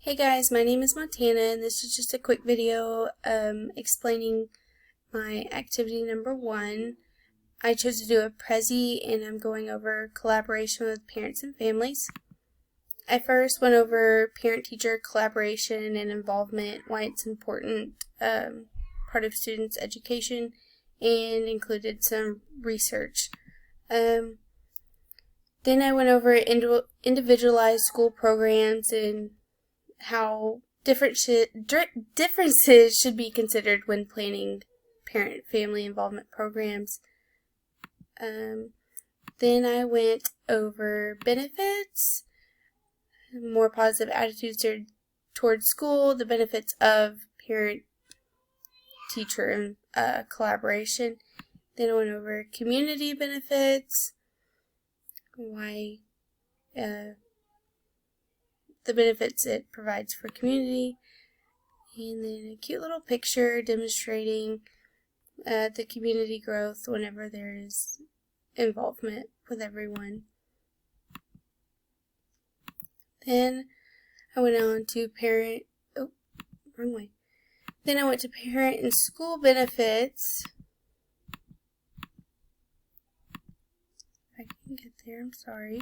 Hey guys, my name is Montana and this is just a quick video explaining my activity number 1. I chose to do a Prezi and I'm going over collaboration with parents and families. I first went over parent-teacher collaboration and involvement, why it's important part of students' education, and included some research. Then I went over individualized school programs and how differences should be considered when planning parent-family involvement programs. Then I went over benefits, more positive attitudes towards school, the benefits of parent-teacher collaboration. Then I went over community benefits, why the benefits it provides for community, and then a cute little picture demonstrating the community growth whenever there is involvement with everyone. Then I went on to Then I went to parent and school benefits. If I can get there, I'm sorry.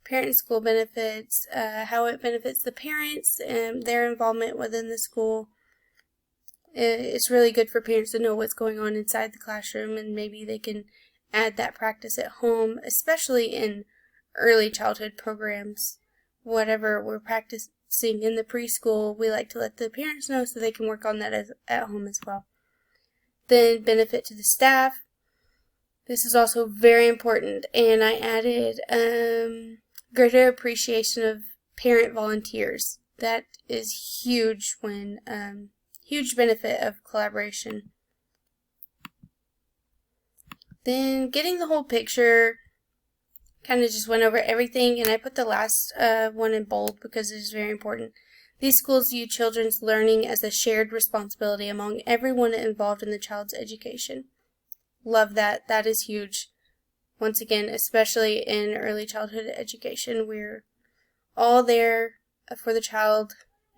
Parent and school benefits, how it benefits the parents and their involvement within the school. It's really good for parents to know what's going on inside the classroom, and maybe they can add that practice at home, especially in early childhood programs. Whatever we're practicing in the preschool, we like to let the parents know so they can work on that at home as well. Then benefit to the staff. This is also very important, and I added greater appreciation of parent volunteers. That is huge when huge benefit of collaboration. Then getting the whole picture, kind of just went over everything, and I put the last one in bold because it is very important. These schools view children's learning as a shared responsibility among everyone involved in the child's education. Love that. That is huge. Once again, especially in early childhood education, we're all there for the child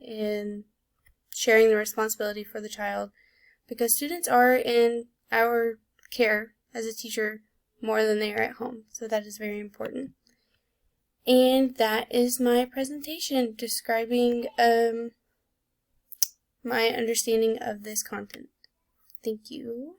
and sharing the responsibility for the child, because students are in our care as a teacher more than they are at home. So that is very important. And that is my presentation describing my understanding of this content. Thank you.